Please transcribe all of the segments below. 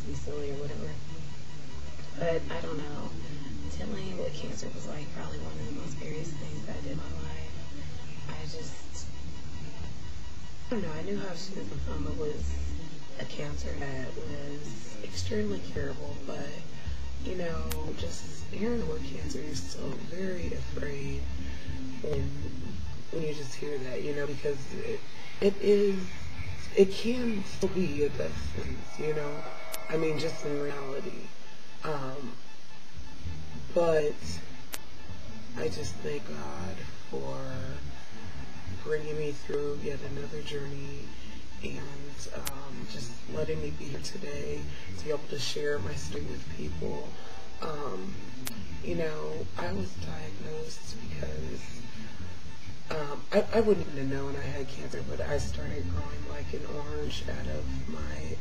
be silly or whatever. But I don't know. Telling what cancer was like, probably one of the most scariest things I did in my life. I don't know, I knew Hodgkin lymphoma was a cancer that was extremely curable, but, just hearing the word cancer is so very afraid when you just hear that, because it can still be a death sentence, I mean, just in reality. But I just thank God for bringing me through yet another journey and just letting me be here today to be able to share my story with people. I was diagnosed because I wouldn't even have known I had cancer, but I started growing like an orange out of my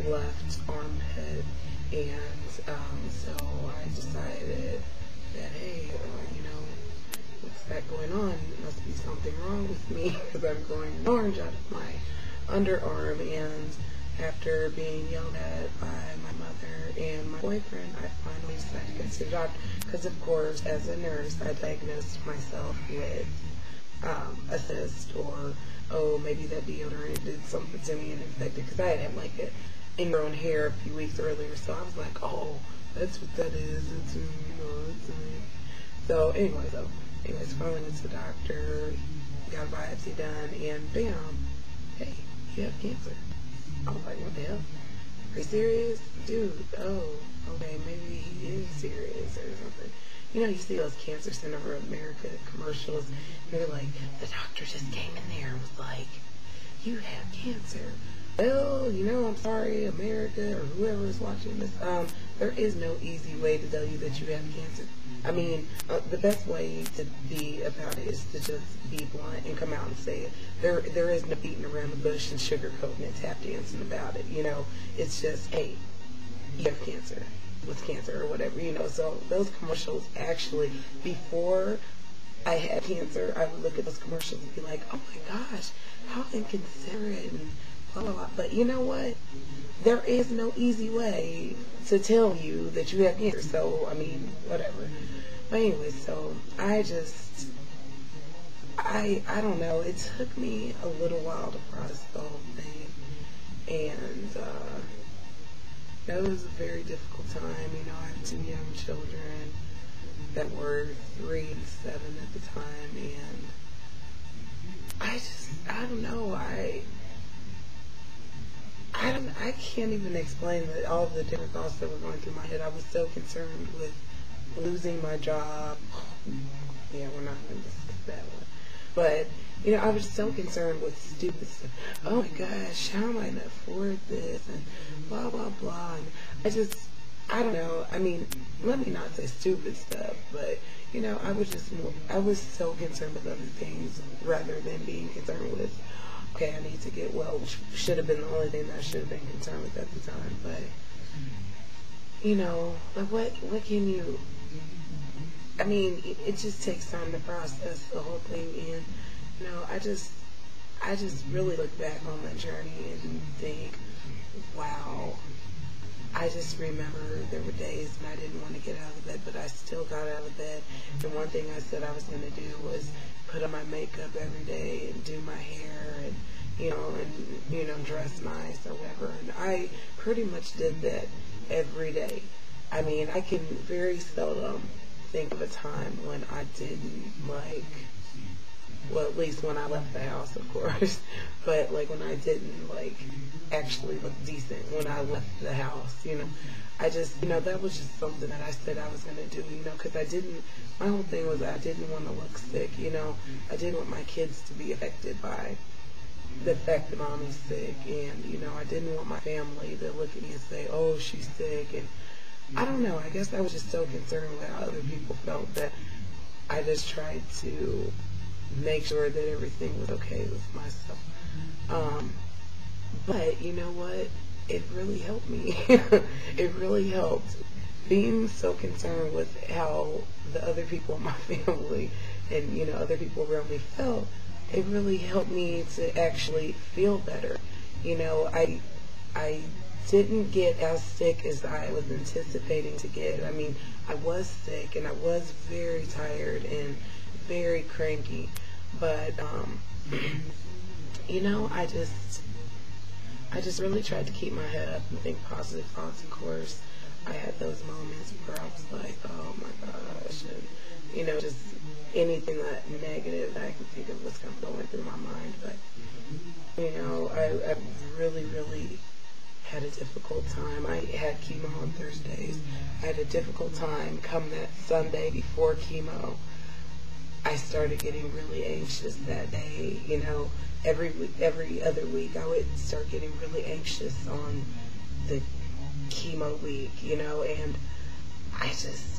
left armpit, and so I decided that, hey, what's that going on? It must be something wrong with me because I'm growing an orange out of my underarm. And after being yelled at by my mother and my boyfriend, I finally decided to go to the doctor because, of course, as a nurse, I diagnosed myself with a cyst, or, oh, maybe that deodorant did something to me and infected, because I had like an ingrown hair a few weeks earlier, so I was like, oh, that's what that is. It's me. So anyways, finally went to the doctor, got a biopsy done, and bam, hey, you have cancer. I was like, what the hell? Are you serious? Dude, oh, okay, maybe he is serious or something. You see those Cancer Center of America commercials, and they're like, the doctor just came in there and was like, you have cancer. Well, I'm sorry, America, or whoever is watching this, there is no easy way to tell you that you have cancer. I mean, the best way to be about it is to just be blunt and come out and say it. There is no beating around the bush and sugarcoating and tap dancing about it, It's just, hey, you have cancer, with cancer or whatever, So those commercials actually, before I had cancer, I would look at those commercials and be like, oh my gosh, how inconsiderate and blah, blah, blah. But you know what? There is no easy way to tell you that you have cancer. So, I mean, whatever. But anyway, so I don't know. It took me a little while to process the whole thing. And it was a very difficult time. I have 2 young children that were 3 and 7 at the time. And I don't know. I can't even explain all the different thoughts that were going through my head. I was so concerned with losing my job. Yeah, we're not going to discuss that one. But, I was so concerned with stupid stuff. Oh my gosh, how am I going to afford this? And blah, blah, blah. And I don't know. I mean, let me not say stupid stuff, but, I was so concerned with other things rather than being concerned with, okay, I need to get well, which should have been the only thing that I should have been concerned with at the time. But, like what can you, I mean, it just takes time to process the whole thing. And, I just really look back on that journey and think, wow, I just remember there were days when I didn't want to get out of bed, but I still got out of bed. And one thing I said I was going to do was put on my makeup every day and do my hair and, dress nice or whatever. And I pretty much did that every day. I mean, I can very seldom think of a time when I didn't well, at least when I left the house, of course, but like when I didn't actually look decent when I left the house, I just, that was just something that I said I was going to do, because my whole thing was I didn't want to look sick, I didn't want my kids to be affected by the fact that mom is sick, and, I didn't want my family to look at me and say, oh, she's sick, and I don't know, I guess I was just so concerned with how other people felt that I just tried to make sure that everything was okay with myself. But you know what? It really helped me. It really helped. Being so concerned with how the other people in my family and, other people around me felt, it really helped me to actually feel better. I didn't get as sick as I was anticipating to get. I mean, I was sick and I was very tired and very cranky, but you know, I just really tried to keep my head up and think positive thoughts. Of course, I had those moments where I was like, oh my gosh, and you know, just anything that negative that I can think of was kind of going through my mind. But you know, I really had a difficult time. I had chemo on Thursdays. I had a difficult time come that Sunday before chemo. I started getting really anxious that day. You know, every other week I would start getting really anxious on the chemo week, you know, and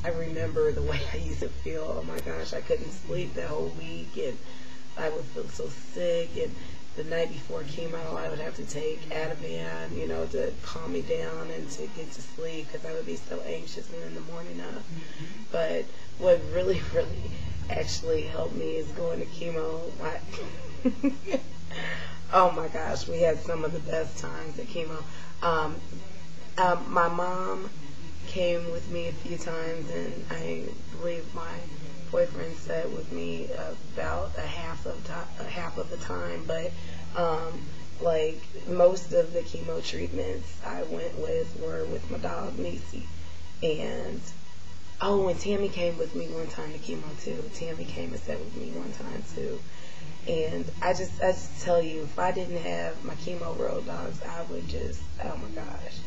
I remember the way I used to feel. Oh my gosh, I couldn't sleep that whole week, and I would feel so sick, and the night before chemo I would have to take Ativan, you know, to calm me down and to get to sleep because I would be so anxious and in the morning of. But what really actually helped me is going to chemo. Oh my gosh, we had some of the best times at chemo. My mom came with me a few times, and I believe my boyfriend sat with me about a half of the time, but like most of the chemo treatments I went with were with my dog Nisi. And and Tammy came with me one time to chemo too. Tammy came and sat with me one time too. And I just tell you, if I didn't have my chemo road dogs, I would just, oh my gosh,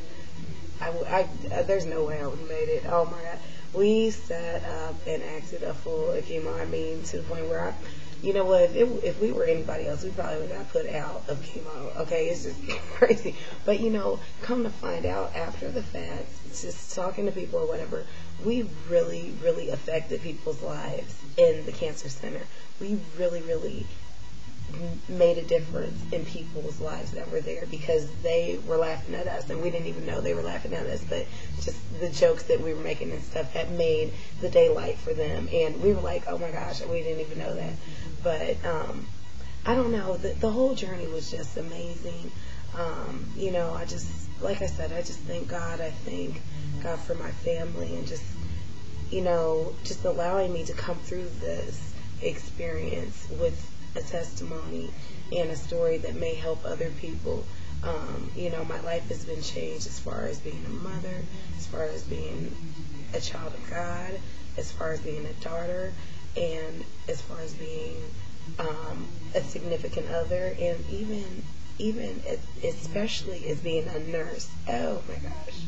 there's no way I would have made it. Oh my God. We sat up and acted a fool at chemo. I mean, to the point where you know what, if we were anybody else, we probably would have got put out of chemo. Okay, it's just crazy. But you know, come to find out after the fact, just talking to people or whatever, we really affected people's lives in the cancer center. We really made a difference in people's lives that were there because they were laughing at us, and we didn't even know they were laughing at us, but just the jokes that we were making and stuff had made the daylight for them, and we were like, oh my gosh, we didn't even know that. But I don't know, the whole journey was just amazing. You know, I just, like I said, I just thank God. I thank God for my family, and just, you know, just allowing me to come through this experience with a testimony and a story that may help other people. You know, my life has been changed as far as being a mother, as far as being a child of God, as far as being a daughter, and as far as being a significant other, and even especially as being a nurse. Oh my gosh.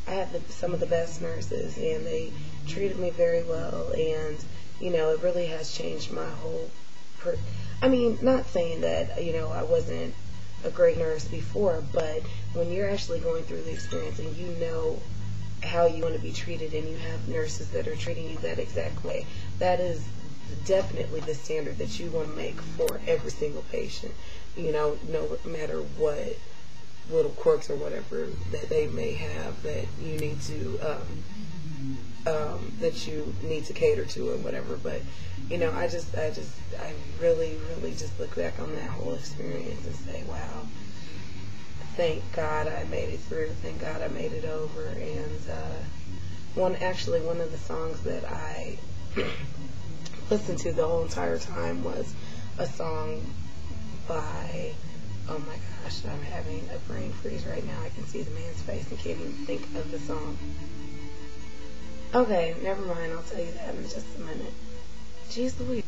I had some of the best nurses, and they treated me very well, and you know, it really has changed my whole I mean, not saying that, you know, I wasn't a great nurse before, but when you're actually going through the experience and you know how you want to be treated, and you have nurses that are treating you that exact way, that is definitely the standard that you want to make for every single patient. You know, no matter what little quirks or whatever that they may have that you need to cater to or whatever. But you know, I really just look back on that whole experience and say, wow, thank God I made it through. Thank God I made it over. And one of the songs that I listened to the whole entire time was a song by, oh my gosh, I'm having a brain freeze right now. I can see the man's face and can't even think of the song. Okay, never mind. I'll tell you that in just a minute. Jeez Louise.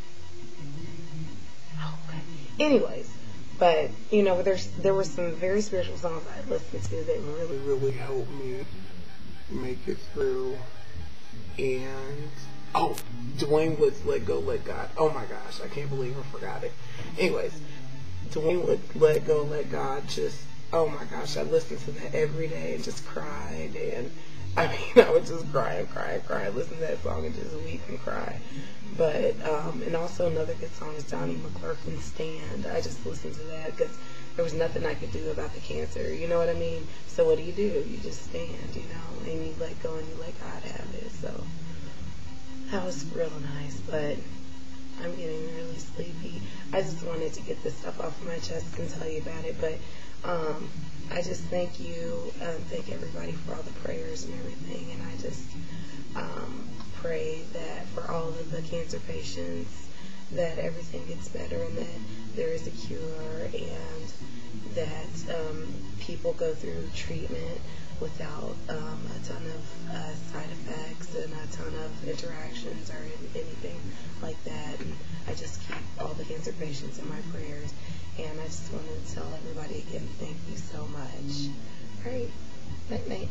Okay. Anyways, but you know, there were some very spiritual songs I listened to that really helped me make it through. And Dwayne Wood's "Let Go, Let God." Oh my gosh, I can't believe I forgot it. Anyways, Dwayne Wood's "Let Go, Let God." Just, oh my gosh, I listened to that every day and just cried. And I mean, I would just cry and cry and cry. Listen to that song and just weep and cry. But, and also another good song is Donnie McClurkin's "Stand." I just listened to that because there was nothing I could do about the cancer. You know what I mean? So what do? You just stand, you know, and you let go and you let God have it. So that was real nice, but I'm getting really sleepy. I just wanted to get this stuff off my chest and tell you about it. But I just thank you, thank everybody for all the prayers and everything, and I just pray that for all of the cancer patients, that everything gets better and that there is a cure, and that people go through treatment without a ton of side effects and a ton of interactions or anything like that. And I just keep all the cancer patients in my prayers. And I just wanted to tell everybody again, thank you so much. All right. Night, night.